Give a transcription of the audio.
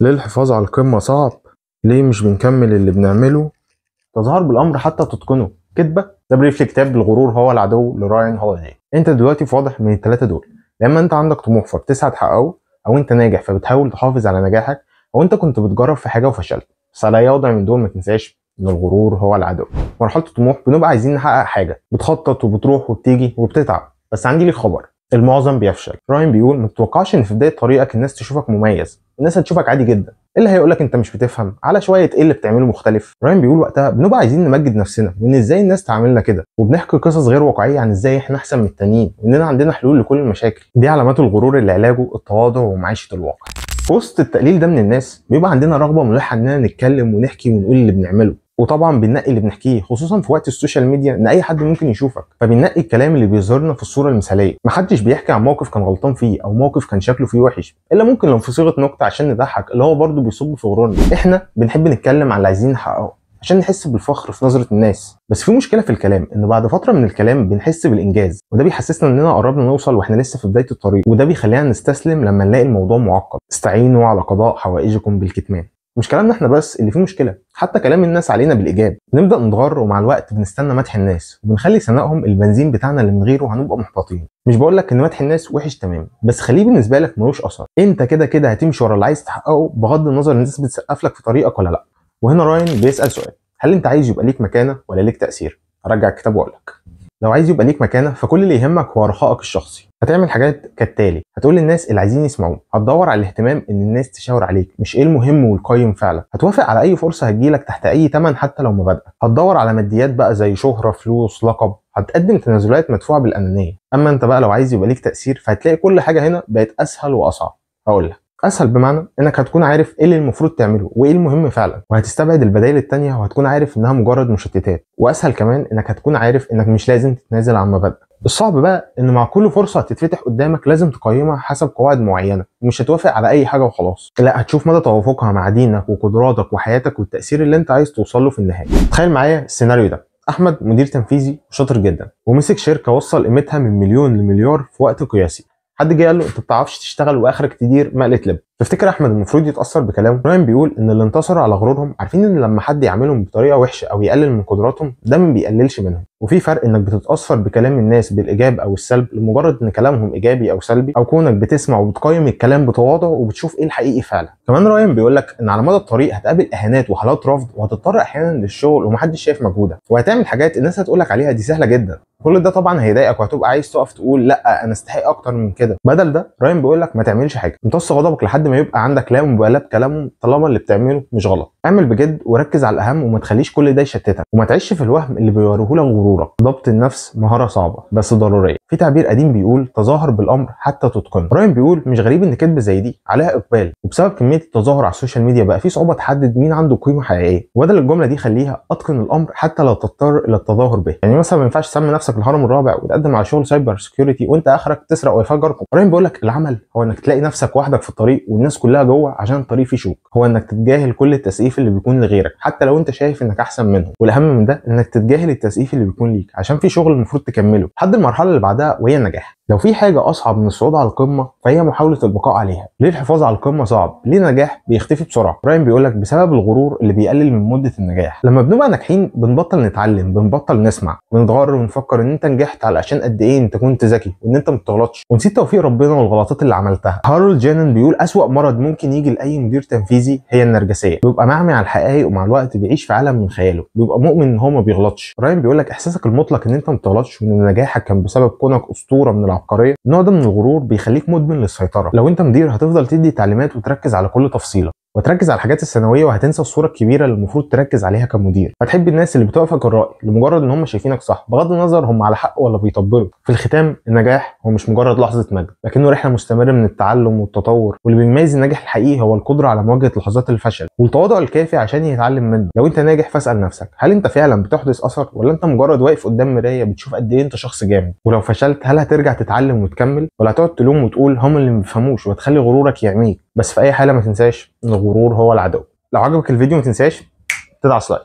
ليه الحفاظ على القمة صعب؟ ليه مش بنكمل اللي بنعمله؟ تظهر بالأمر حتى تتقنه. كدبة. ده بريف كتاب الغرور هو العدو لراين هوليداي. انت دلوقتي في واضح من الثلاثة دول، يا اما انت عندك طموح فبتسعى تحققه، او انت ناجح فبتحاول تحافظ على نجاحك، او انت كنت بتجرب في حاجة وفشلت. بس على اي وضع من دول ما تنساش ان الغرور هو العدو. مرحلة الطموح بنبقى عايزين نحقق حاجة، بتخطط وبتروح وبتيجي وبتتعب، بس عندي ليك خبر: المعظم بيفشل. راين بيقول ما تتوقعش ان في بدايه طريقك الناس تشوفك مميز، الناس هتشوفك عادي جدا. إيه اللي هيقولك انت مش بتفهم على شويه ايه اللي بتعمله مختلف. راين بيقول وقتها بنبقى عايزين نمجد نفسنا وان ازاي الناس تعاملنا كده، وبنحكي قصص غير واقعيه عن ازاي احنا احسن من التانيين واننا عندنا حلول لكل المشاكل. دي علامات الغرور اللي علاجه التواضع ومعيشه الواقع. في وسط التقليل ده من الناس بيبقى عندنا رغبه ملحه اننا نتكلم ونحكي ونقول اللي بنعمله، وطبعا بننقي اللي بنحكيه، خصوصا في وقت السوشيال ميديا ان اي حد ممكن يشوفك، فبننقي الكلام اللي بيظهرنا في الصوره المثاليه. محدش بيحكي عن موقف كان غلطان فيه او موقف كان شكله فيه وحش الا ممكن لو في صيغه نكته عشان نضحك، اللي هو برضه بيصب في غرورنا. احنا بنحب نتكلم عن اللي عايزين نحققه عشان نحس بالفخر في نظره الناس. بس في مشكله في الكلام، ان بعد فتره من الكلام بنحس بالانجاز، وده بيحسسنا اننا قربنا نوصل واحنا لسه في بدايه الطريق، وده بيخلينا نستسلم لما نلاقي الموضوع معقد. استعينوا على قضاء حوائجكم بالكتمان. مش كلامنا احنا بس اللي فيه مشكله، حتى كلام الناس علينا بالايجاب. بنبدا نتغر، ومع الوقت بنستنى مدح الناس وبنخلي ثنائهم البنزين بتاعنا اللي من غيره هنبقى محبطين. مش بقول لك ان مدح الناس وحش تمام، بس خليه بالنسبه لك ملوش اثر. انت كده كده هتمشي ورا اللي عايز تحققه بغض النظر الناس بتسقف لك في طريقك ولا لا. وهنا راين بيسال سؤال: هل انت عايز يبقى ليك مكانه ولا ليك تاثير؟ هرجع الكتاب واقول لك: لو عايز يبقى ليك مكانه فكل اللي يهمك هو رخائك الشخصي. هتعمل حاجات كالتالي: هتقول للناس اللي عايزين يسمعوك، هتدور على الاهتمام ان الناس تشاور عليك مش ايه المهم والقيم فعلا، هتوافق على اي فرصه هتجيلك تحت اي ثمن حتى لو مبادئك، هتدور على ماديات بقى زي شهره، فلوس، لقب، هتقدم تنازلات مدفوعه بالانانيه. اما انت بقى لو عايز يبقى ليك تاثير فهتلاقي كل حاجه هنا بقت اسهل واصعب. هقول لك: اسهل بمعنى انك هتكون عارف ايه اللي المفروض تعمله وايه المهم فعلا، وهتستبعد البدائل التانية وهتكون عارف انها مجرد مشتتات. واسهل كمان انك هتكون عارف انك مش لازم تتنازل عن مبادئك. الصعب بقى ان مع كل فرصه هتتفتح قدامك لازم تقيمها حسب قواعد معينه، ومش هتوافق على اي حاجه وخلاص، لا هتشوف مدى توافقها مع دينك وقدراتك وحياتك والتاثير اللي انت عايز توصل له في النهايه. تخيل معايا السيناريو ده: احمد مدير تنفيذي شاطر جدا ومسك شركه وصل قيمتها من مليون لمليار في وقت قياسي. حد جه قال له انت ما بتعرفش تشتغل واخرك تدير مقله لب. تفتكر احمد المفروض يتاثر بكلامه؟ راين بيقول ان اللي انتصروا على غرورهم عارفين ان لما حد يعاملهم بطريقه وحشه او يقلل من قدراتهم ده ما بيقللش منهم. وفي فرق انك بتتاثر بكلام الناس بالايجاب او السلب لمجرد ان كلامهم ايجابي او سلبي، او كونك بتسمع وبتقيم الكلام بتواضع وبتشوف ايه الحقيقي فعلا. كمان راين بيقول لك ان على مدى الطريق هتقابل اهانات وحالات رفض، وهتضطر احيانا للشغل ومحدش شايف مجهودك، وهتعمل حاجات الناس هتقول لك عليها دي سهله جدا. كل ده طبعا هيضايقك وهتبقى عايز تقف تقول لا انا استحق اكتر من كده. بدل ده راين بيقول لك ما تعملش حاجه، امتص غضبك لحد ما يبقى عندك لا مبالاه بكلامهم طالما اللي بتعمله مش غلط. اعمل بجد وركز على الاهم، وما تخليش كل ده يشتتك، وما تعيش في الوهم اللي بيوريه لك غرورك. ضبط النفس مهاره صعبه بس ضروريه. في تعبير قديم بيقول تظاهر بالامر حتى تتقنه. راين بيقول مش غريب ان كذبه زي دي عليها اقبال، وبسبب كميه التظاهر على السوشيال ميديا بقى في صعوبه تحدد مين عنده قيمه حقيقيه. وبدل الجمله دي خليها اتقن الامر حتى لو تضطر الى التظاهر به. يعني مثلا ما ينفعش تسمي نفسك الهرم الرابع وتقدم على شغل سايبر سكيورتي وانت اخرك تسرق واي فاي جاركم. راين بيقول لك العمل هو انك تلاقي نفسك وحدك في الطريق والناس كلها جوه عشان الطريق فيه شوك، هو انك تتجاهل كل التسقيف اللي بيكون لغيرك حتى لو انت شايف انك احسن منهم، والاهم من ده انك تتجاهل التسقيف اللي بيكون ليك عشان في شغل المفروض تكمله لحد المرحله اللي بعدها وهي النجاح. لو في حاجه اصعب من الصعود على القمه فهي محاوله البقاء عليها. ليه الحفاظ على القمه صعب؟ ليه النجاح بيختفي بسرعه؟ راين بيقول لك بسبب الغرور اللي بيقلل من مده النجاح. لما بنبقى ناجحين بنبطل نتعلم، بنبطل نسمع، بنتغر ونفكر ان انت نجحت علشان قد ايه انت كنت ذكي وان انت ما بتغلطش، ونسيت توفيق ربنا والغلطات اللي عملتها. هارولد جانن بيقول اسوأ مرض ممكن يجي لاي مدير تنفيذي هي النرجسيه. بيبقى معمي على الحقائق ومع الوقت بيعيش في عالم من خياله، بيبقى مؤمن ان هو ما بيغلطش. راين بيقول لك احساسك المطلق ان انت ما بتغلطش وان نجاحك كان بسبب كونك اسطوره من العبقريه، النوع ده من الغرور بيخليك مدمن للسيطره. لو انت مدير هتفضل تدي تعليمات وتركز على كل تفصيله، وتركز على الحاجات الثانويه وهتنسى الصوره الكبيره اللي المفروض تركز عليها كمدير. هتحب الناس اللي بتوافقك الراي لمجرد ان هم شايفينك صح بغض النظر هم على حق ولا بيطبلوا. في الختام النجاح هو مش مجرد لحظه مجد، لكنه رحله مستمره من التعلم والتطور، واللي بيميز الناجح الحقيقي هو القدره على مواجهه لحظات الفشل والتواضع الكافي عشان يتعلم منه. لو انت ناجح فاسال نفسك هل انت فعلا بتحدث اثر ولا انت مجرد واقف قدام مرايه بتشوف قد ايه انت شخص جامد؟ ولو فشلت هل هترجع تتعلم وتكمل ولا هتقعد تلوم وتقول هم اللي ما بيفهموش وتخلي غرورك يعميك؟ بس في اي حاله ما تنساش ان الغرور هو العدو. لو عجبك الفيديو ما تنساش تدعس لايك.